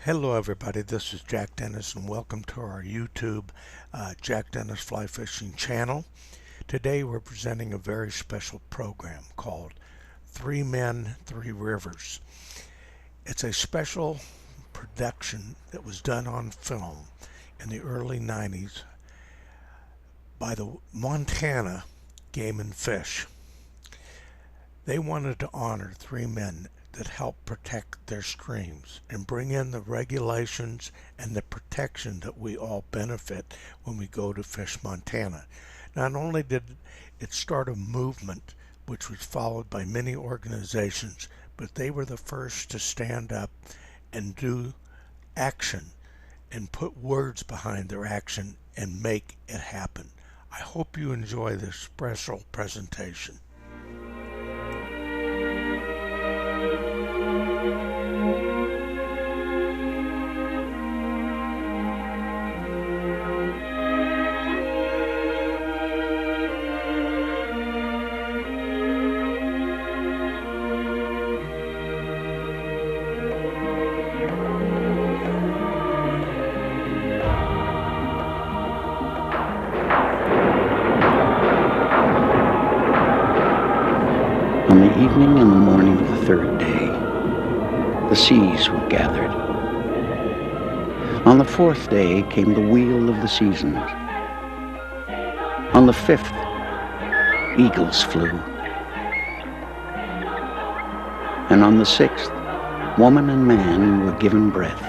Hello everybody, this is Jack Dennis and welcome to our YouTube Jack Dennis Fly Fishing channel. Today we're presenting a very special program called Three Men, Three Rivers. It's a special production that was done on film in the early 90s by the Montana Game and Fish. They wanted to honor three men that help protect their streams and bring in the regulations and the protection that we all benefit when we go to fish Montana. Not only did it start a movement which was followed by many organizations, but they were the first to stand up and do action and put words behind their action and make it happen. I hope you enjoy this special presentation. On the evening and the morning of the third day, the seas were gathered. On the fourth day came the wheel of the seasons. On the fifth, eagles flew. And on the sixth, woman and man were given breath.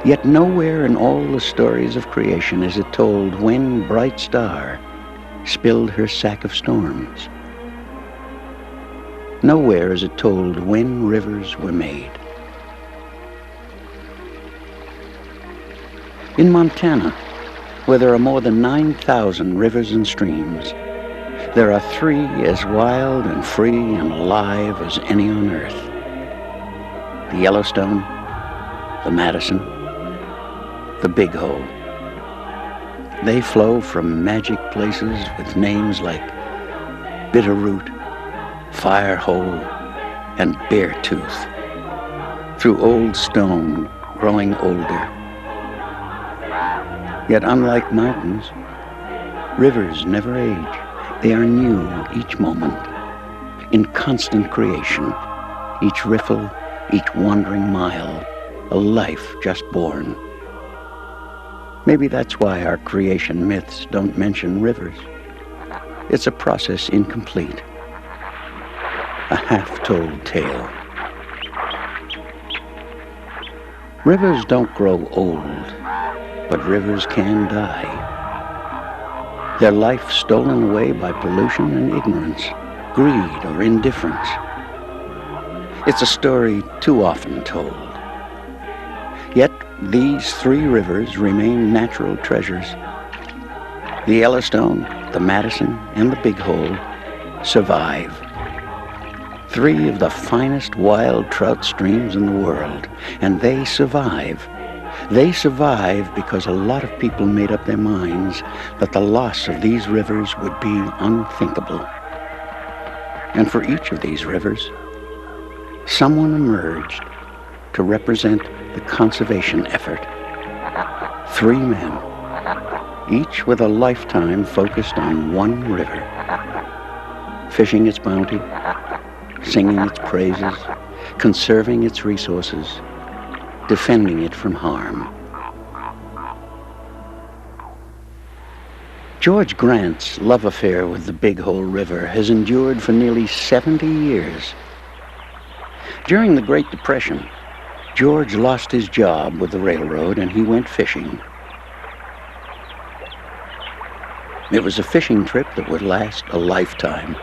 Yet nowhere in all the stories of creation is it told when bright star spilled her sack of storms. Nowhere is it told when rivers were made. In Montana, where there are more than 9,000 rivers and streams, there are three as wild and free and alive as any on earth. The Yellowstone, the Madison, the Big Hole. They flow from magic places with names like Bitterroot, Firehole, and Beartooth, through old stone growing older. Yet unlike mountains, rivers never age. They are new each moment, in constant creation, each riffle, each wandering mile, a life just born. Maybe that's why our creation myths don't mention rivers. It's a process incomplete, a half-told tale. Rivers don't grow old, but rivers can die. Their life stolen away by pollution and ignorance, greed or indifference. It's a story too often told. Yet these three rivers remain natural treasures. The Yellowstone, the Madison, and the Big Hole survive. Three of the finest wild trout streams in the world, and they survive. They survive because a lot of people made up their minds that the loss of these rivers would be unthinkable. And for each of these rivers, someone emerged to represent the conservation effort. Three men, each with a lifetime focused on one river, fishing its bounty, singing its praises, conserving its resources, defending it from harm. George Grant's love affair with the Big Hole River has endured for nearly 70 years. During the Great Depression, George lost his job with the railroad and he went fishing. It was a fishing trip that would last a lifetime.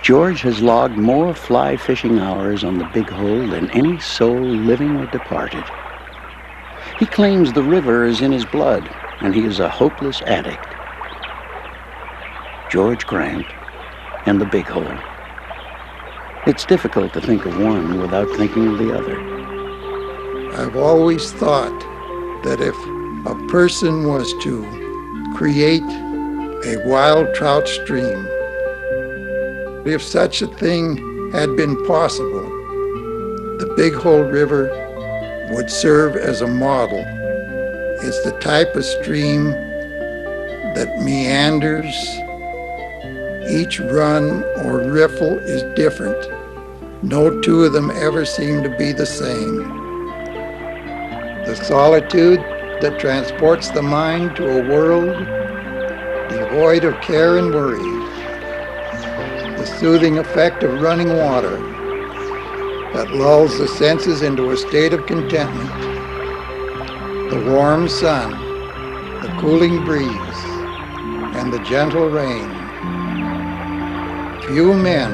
George has logged more fly fishing hours on the Big Hole than any soul living or departed. He claims the river is in his blood and he is a hopeless addict. George Grant and the Big Hole. It's difficult to think of one without thinking of the other. I've always thought that if a person was to create a wild trout stream, if such a thing had been possible, the Big Hole River would serve as a model. It's the type of stream that meanders. Each run or riffle is different. No two of them ever seem to be the same. The solitude that transports the mind to a world devoid of care and worry. The soothing effect of running water that lulls the senses into a state of contentment. The warm sun, the cooling breeze, and the gentle rain. Few men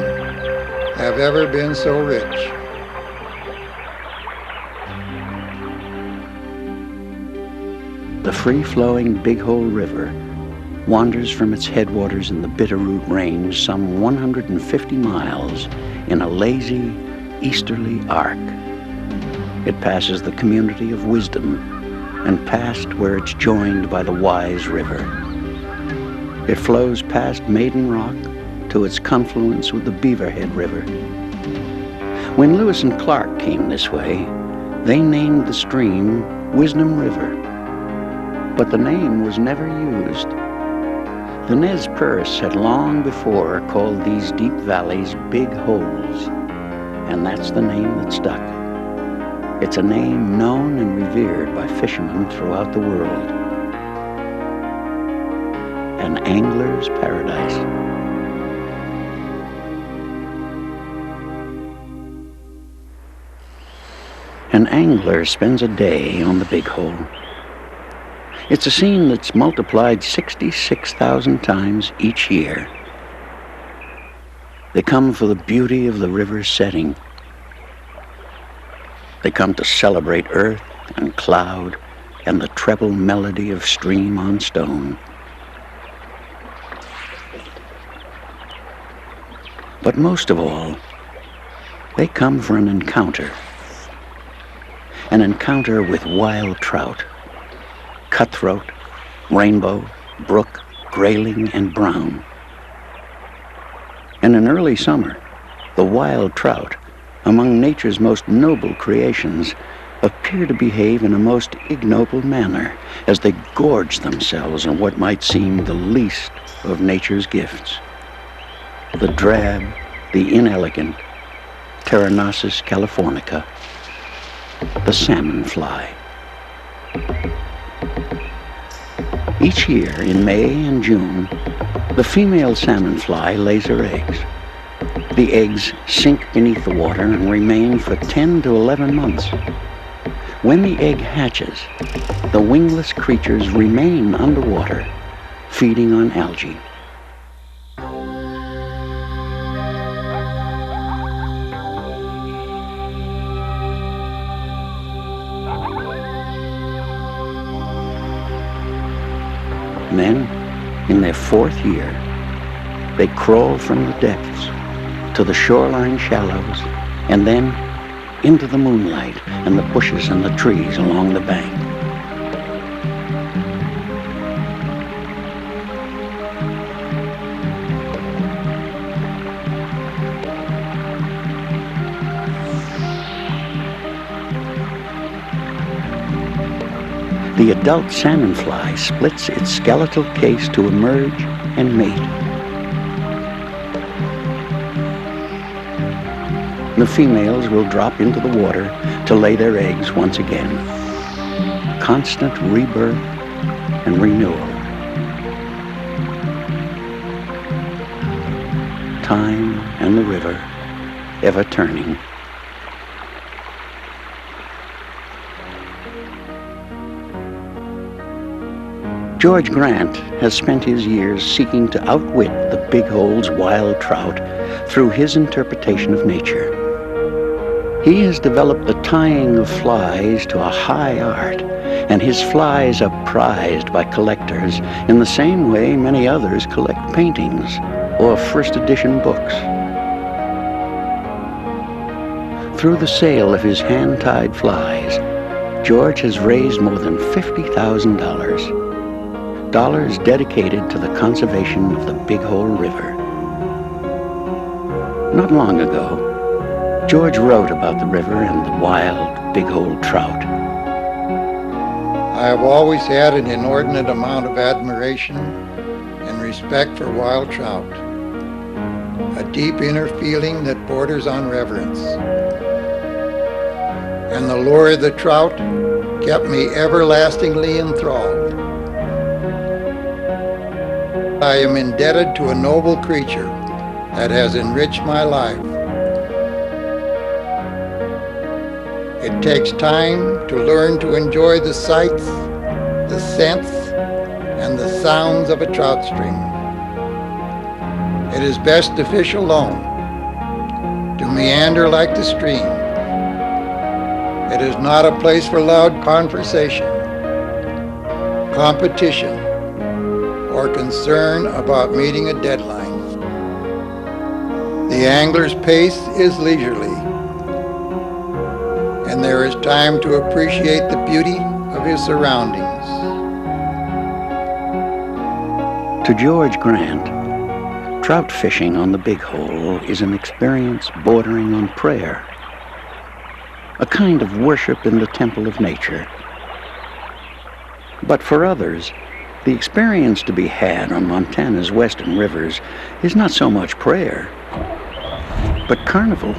have ever been so rich. The free-flowing Big Hole River wanders from its headwaters in the Bitterroot Range some 150 miles in a lazy, easterly arc. It passes the community of Wisdom and past where it's joined by the Wise River. It flows past Maiden Rock to its confluence with the Beaverhead River. When Lewis and Clark came this way, they named the stream Wisdom River, but the name was never used. The Nez Perce had long before called these deep valleys Big Holes, and that's the name that stuck. It's a name known and revered by fishermen throughout the world. An angler's paradise. An angler spends a day on the Big Hole. It's a scene that's multiplied 66,000 times each year. They come for the beauty of the river's setting. They come to celebrate earth and cloud and the treble melody of stream on stone. But most of all, they come for an encounter with wild trout. Cutthroat, rainbow, brook, grayling, and brown. And in early summer, the wild trout, among nature's most noble creations, appear to behave in a most ignoble manner as they gorge themselves on what might seem the least of nature's gifts. The drab, the inelegant, Pteronosus californica, the salmon fly. Each year, in May and June, the female salmon fly lays her eggs. The eggs sink beneath the water and remain for 10 to 11 months. When the egg hatches, the wingless creatures remain underwater, feeding on algae. Then, in their fourth year, they crawl from the depths to the shoreline shallows and then into the moonlight and the bushes and the trees along the bank. The adult salmon fly splits its skeletal case to emerge and mate. The females will drop into the water to lay their eggs once again. Constant rebirth and renewal. Time and the river ever turning. George Grant has spent his years seeking to outwit the Big Hole's wild trout through his interpretation of nature. He has developed the tying of flies to a high art, and his flies are prized by collectors in the same way many others collect paintings or first edition books. Through the sale of his hand-tied flies, George has raised more than $50,000. Dollars dedicated to the conservation of the Big Hole River. Not long ago, George wrote about the river and the wild, big old trout. I have always had an inordinate amount of admiration and respect for wild trout, a deep inner feeling that borders on reverence. And the lure of the trout kept me everlastingly enthralled. I am indebted to a noble creature that has enriched my life. It takes time to learn to enjoy the sights, the scents, and the sounds of a trout stream. It is best to fish alone, to meander like the stream. It is not a place for loud conversation, competition, or concern about meeting a deadline. The angler's pace is leisurely, and there is time to appreciate the beauty of his surroundings. To George Grant, trout fishing on the Big Hole is an experience bordering on prayer, a kind of worship in the temple of nature. But for others, the experience to be had on Montana's western rivers is not so much prayer, but carnival.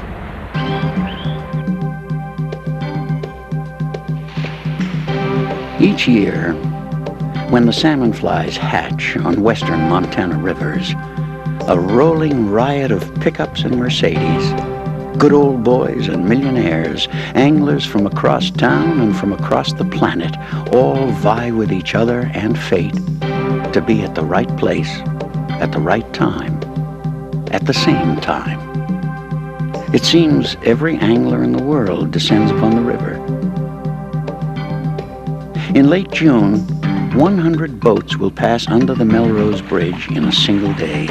Each year, when the salmon flies hatch on western Montana rivers, a rolling riot of pickups and Mercedes, good old boys and millionaires, anglers from across town and from across the planet, all vie with each other and fate to be at the right place, at the right time, at the same time. It seems every angler in the world descends upon the river. In late June, 100 boats will pass under the Melrose Bridge in a single day.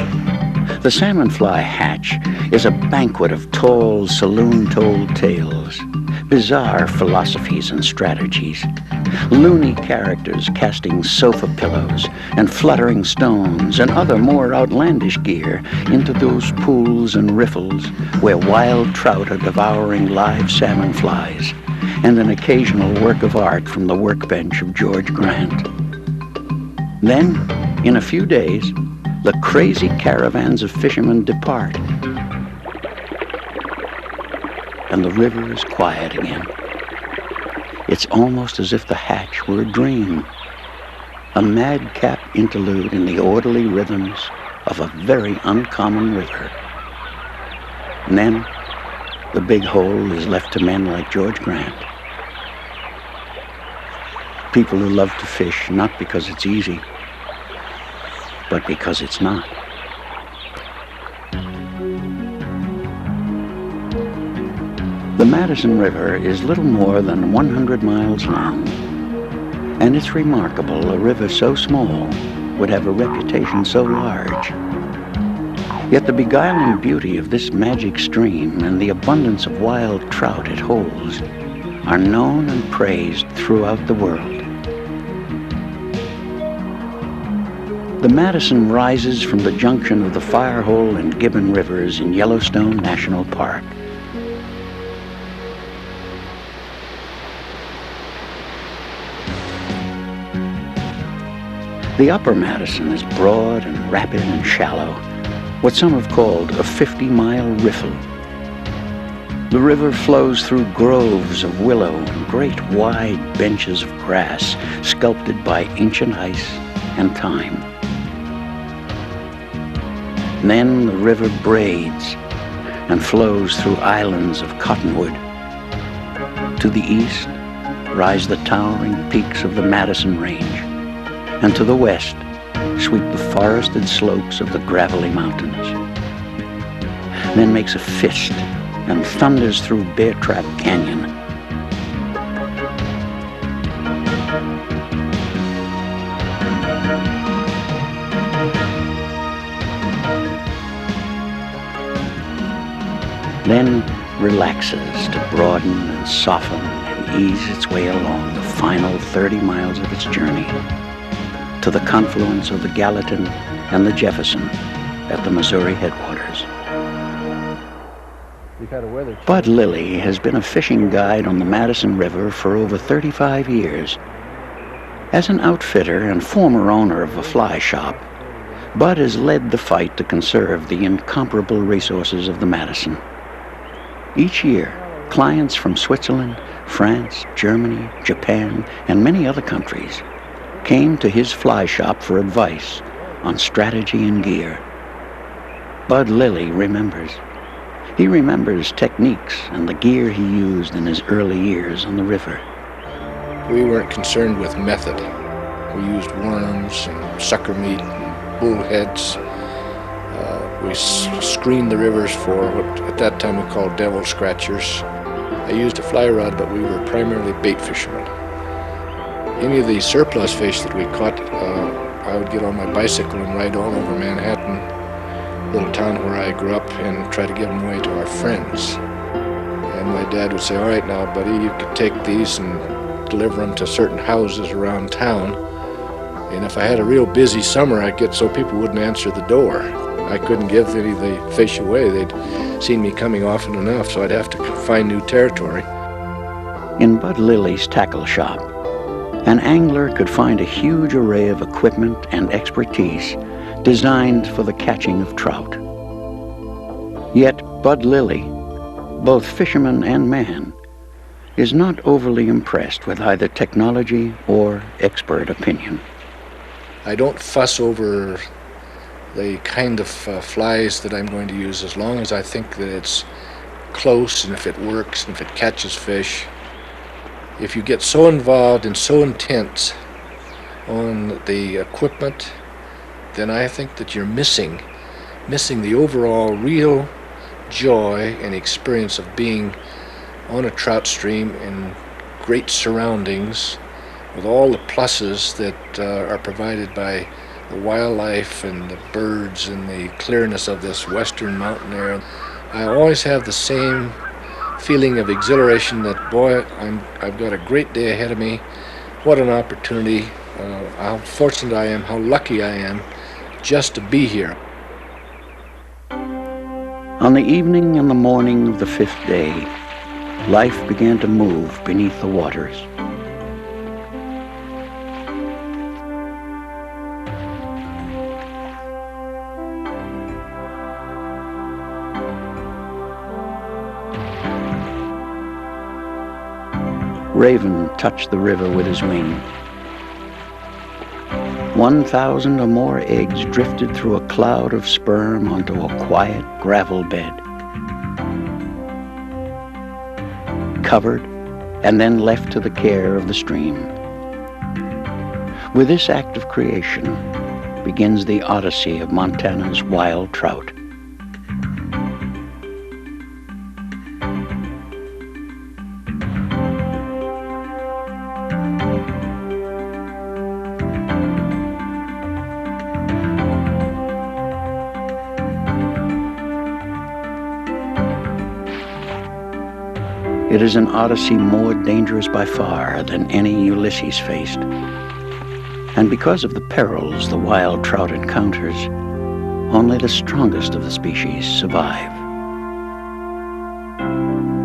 The Salmon Fly hatch is a banquet of tall, saloon-told tales, bizarre philosophies and strategies, loony characters casting sofa pillows and fluttering stones and other more outlandish gear into those pools and riffles where wild trout are devouring live salmon flies, and an occasional work of art from the workbench of George Grant. Then, in a few days, the crazy caravans of fishermen depart, and the river is quiet again. It's almost as if the hatch were a dream, a madcap interlude in the orderly rhythms of a very uncommon river. And then, the Big Hole is left to men like George Grant. People who love to fish not because it's easy, but because it's not. The Madison River is little more than 100 miles long, and it's remarkable a river so small would have a reputation so large. Yet the beguiling beauty of this magic stream and the abundance of wild trout it holds are known and praised throughout the world. The Madison rises from the junction of the Firehole and Gibbon Rivers in Yellowstone National Park. The upper Madison is broad and rapid and shallow, what some have called a 50-mile riffle. The river flows through groves of willow and great wide benches of grass sculpted by ancient ice and time. Then the river braids and flows through islands of cottonwood. To the east rise the towering peaks of the Madison Range, and to the west sweep the forested slopes of the gravelly mountains. Then makes a fist and thunders through Bear Trap Canyon. Then relaxes to broaden and soften and ease its way along the final 30 miles of its journey to the confluence of the Gallatin and the Jefferson at the Missouri headwaters. Bud Lilly has been a fishing guide on the Madison River for over 35 years. As an outfitter and former owner of a fly shop, Bud has led the fight to conserve the incomparable resources of the Madison. Each year, clients from Switzerland, France, Germany, Japan, and many other countries came to his fly shop for advice on strategy and gear. Bud Lilly remembers. He remembers techniques and the gear he used in his early years on the river. We weren't concerned with method. We used worms and sucker meat and bullheads. We screened the rivers for what at that time we called devil scratchers. I used a fly rod, but we were primarily bait fishermen. Any of the surplus fish that we caught, I would get on my bicycle and ride all over Manhattan, little town where I grew up, and try to give them away to our friends. And my dad would say, "All right now, buddy, you could take these and deliver them to certain houses around town." And if I had a real busy summer, I'd get so people wouldn't answer the door. I couldn't give any of the fish away. They'd seen me coming often enough, so I'd have to find new territory. In Bud Lilly's tackle shop, an angler could find a huge array of equipment and expertise designed for the catching of trout. Yet Bud Lilly, both fisherman and man, is not overly impressed with either technology or expert opinion. I don't fuss over the kind of flies that I'm going to use as long as I think that it's close and if it works and if it catches fish. If you get so involved and so intense on the equipment, then I think that you're missing the overall real joy and experience of being on a trout stream in great surroundings with all the pluses that are provided by the wildlife and the birds and the clearness of this western mountain air. I always have the same feeling of exhilaration that, boy, I've got a great day ahead of me. What an opportunity. How fortunate I am, how lucky I am just to be here. On the evening and the morning of the fifth day, life began to move beneath the waters. Raven touched the river with his wing. 1,000 or more eggs drifted through a cloud of sperm onto a quiet gravel bed. Covered and then left to the care of the stream. With this act of creation begins the odyssey of Montana's wild trout. It is an odyssey more dangerous by far than any Ulysses faced. And because of the perils the wild trout encounters, only the strongest of the species survive.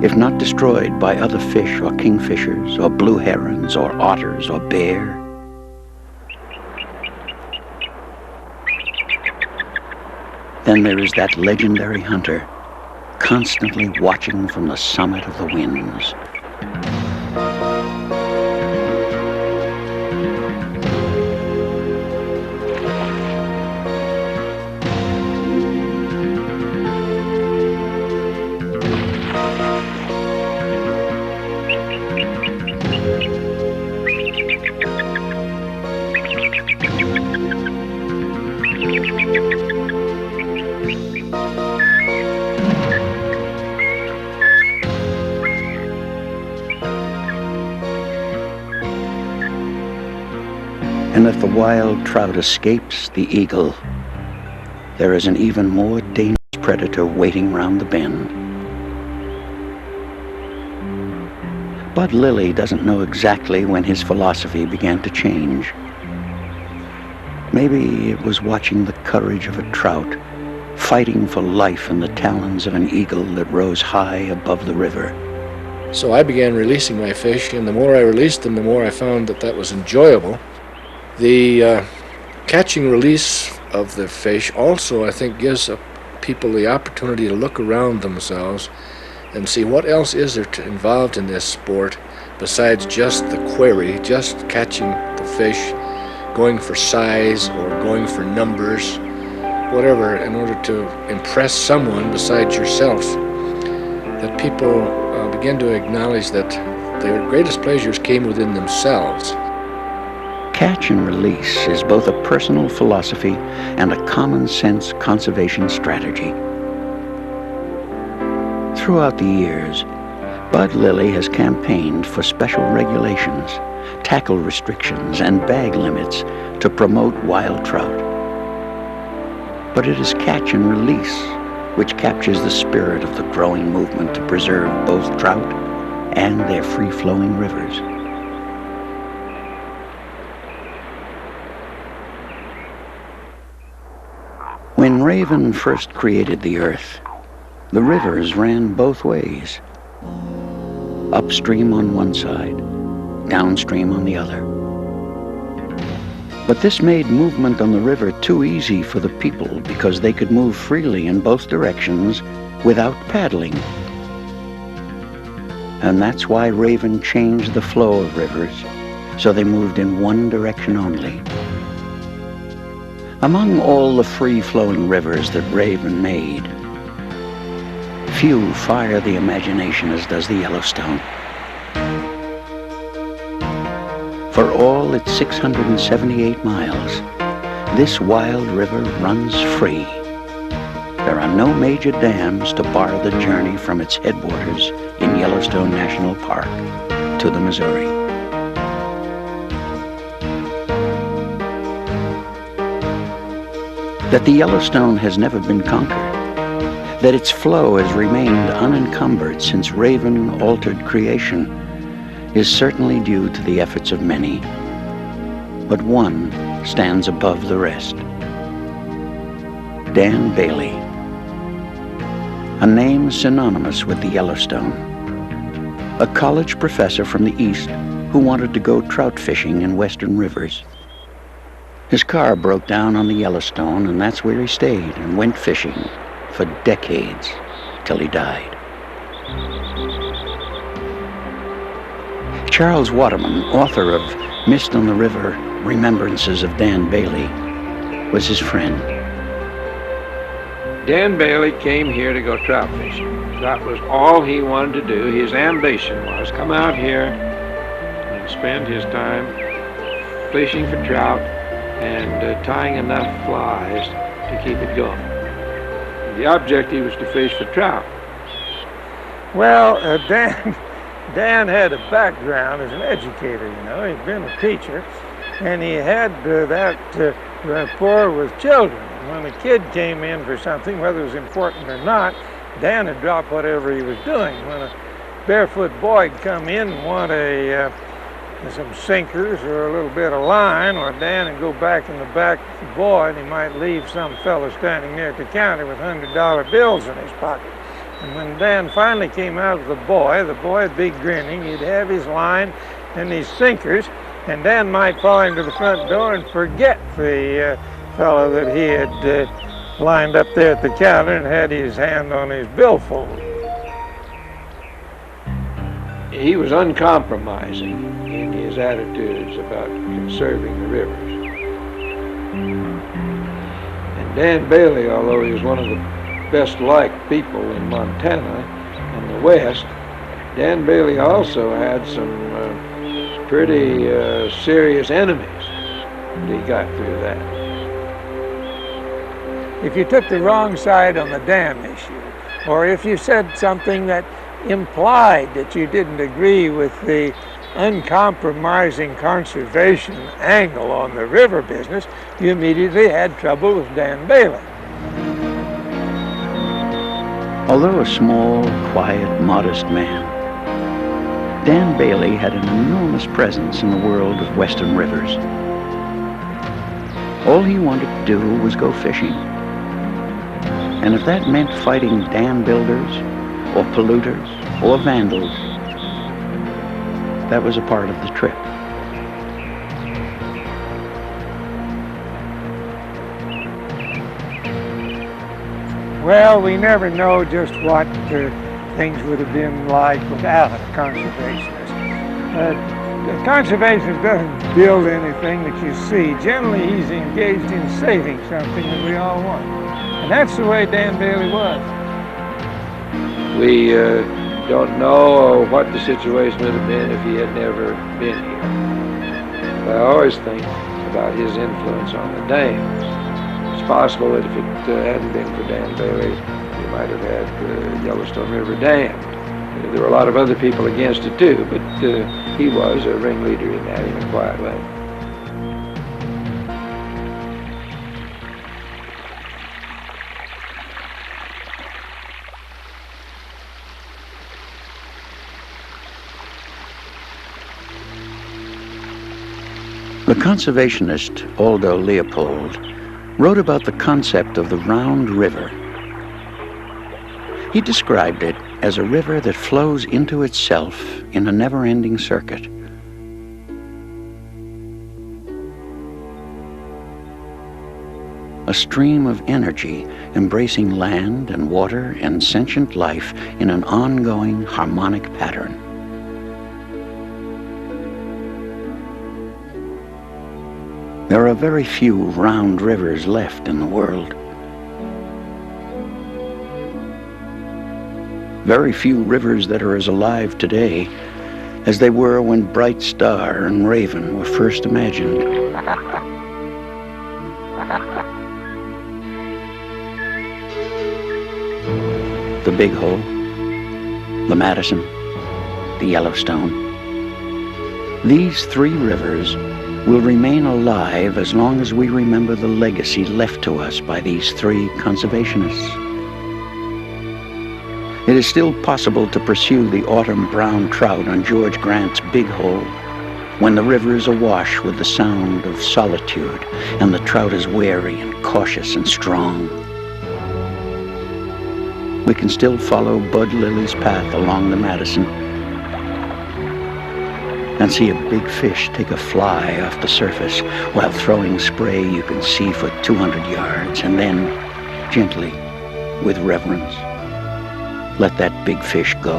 If not destroyed by other fish or kingfishers or blue herons or otters or bear, then there is that legendary hunter constantly watching from the summit of the winds. And if the wild trout escapes the eagle, there is an even more dangerous predator waiting round the bend. Bud Lilly doesn't know exactly when his philosophy began to change. Maybe it was watching the courage of a trout fighting for life in the talons of an eagle that rose high above the river. So I began releasing my fish, and the more I released them, the more I found that that was enjoyable. The catching release of the fish also, I think, gives people the opportunity to look around themselves and see what else is there involved in this sport besides just the quarry, just catching the fish, going for size or going for numbers, whatever, in order to impress someone besides yourself. That people begin to acknowledge that their greatest pleasures came within themselves. Catch and release is both a personal philosophy and a common-sense conservation strategy. Throughout the years, Bud Lilly has campaigned for special regulations, tackle restrictions, and bag limits to promote wild trout. But it is catch and release which captures the spirit of the growing movement to preserve both trout and their free-flowing rivers. When Raven first created the earth, the rivers ran both ways, upstream on one side, downstream on the other. But this made movement on the river too easy for the people because they could move freely in both directions without paddling. And that's why Raven changed the flow of rivers so they moved in one direction only. Among all the free-flowing rivers that Raven made, few fire the imagination as does the Yellowstone. For all its 678 miles, this wild river runs free. There are no major dams to bar the journey from its headwaters in Yellowstone National Park to the Missouri. That the Yellowstone has never been conquered, that its flow has remained unencumbered since Raven altered creation, is certainly due to the efforts of many, but one stands above the rest. Dan Bailey, a name synonymous with the Yellowstone, a college professor from the East who wanted to go trout fishing in western rivers. His car broke down on the Yellowstone, and that's where he stayed and went fishing for decades till he died. Charles Waterman, author of Mist on the River, Remembrances of Dan Bailey, was his friend. Dan Bailey came here to go trout fishing. That was all he wanted to do. His ambition was come out here and spend his time fishing for trout and tying enough flies to keep it going. The objective was to fish for trout. Well, Dan had a background as an educator, you know. He'd been a teacher, and he had that rapport with children. When a kid came in for something, whether it was important or not, Dan would drop whatever he was doing. When a barefoot boy would come in and want some sinkers or a little bit of line, or Dan would go back in the back with the boy, and he might leave some fellow standing there at the counter with $100 bills in his pocket. And when Dan finally came out with the boy would be grinning. He'd have his line and his sinkers, and Dan might fall into the front door and forget the fellow that he had lined up there at the counter and had his hand on his billfold. He was uncompromising in his attitudes about conserving the rivers. And Dan Bailey, although he was one of the best liked people in Montana and the West, Dan Bailey also had some pretty serious enemies, and he got through that. If you took the wrong side on the dam issue, or if you said something that implied that you didn't agree with the uncompromising conservation angle on the river business, you immediately had trouble with Dan Bailey. Although a small, quiet, modest man, Dan Bailey had an enormous presence in the world of western rivers. All he wanted to do was go fishing. And if that meant fighting dam builders, or polluters, or vandals, that was a part of the trip. Well, we never know just what things would have been like without a conservationist. A conservationist doesn't build anything that you see. Generally, he's engaged in saving something that we all want. And that's the way Dan Bailey was. We don't know what the situation would have been if he had never been here. But I always think about his influence on the dams. It's possible that if it hadn't been for Dan Bailey, we might have had the Yellowstone River dammed. There were a lot of other people against it too, but he was a ringleader in that in a quiet way. The conservationist Aldo Leopold wrote about the concept of the round river. He described it as a river that flows into itself in a never-ending circuit. A stream of energy embracing land and water and sentient life in an ongoing harmonic pattern. There are very few round rivers left in the world. Very few rivers that are as alive today as they were when Bright Star and Raven were first imagined. The Big Hole, the Madison, the Yellowstone. These three rivers will remain alive as long as we remember the legacy left to us by these three conservationists. It is still possible to pursue the autumn brown trout on George Grant's Big Hole when the river is awash with the sound of solitude and the trout is wary and cautious and strong. We can still follow Bud Lily's path along the Madison and see a big fish take a fly off the surface while throwing spray you can see for 200 yards, and then, gently, with reverence, let that big fish go.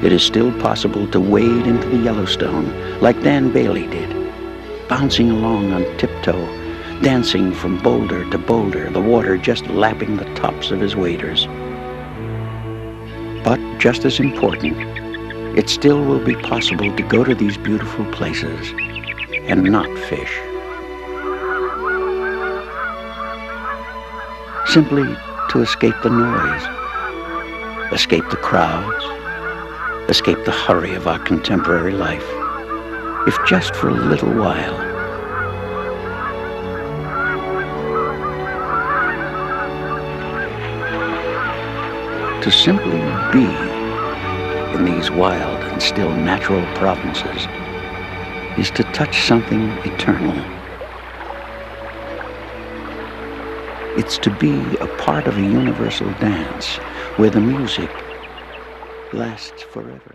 It is still possible to wade into the Yellowstone like Dan Bailey did, bouncing along on tiptoe, dancing from boulder to boulder, the water just lapping the tops of his waders. But just as important, it still will be possible to go to these beautiful places and not fish. Simply to escape the noise, escape the crowds, escape the hurry of our contemporary life, if just for a little while. To simply be in these wild and still natural provinces is to touch something eternal. It's to be a part of a universal dance where the music lasts forever.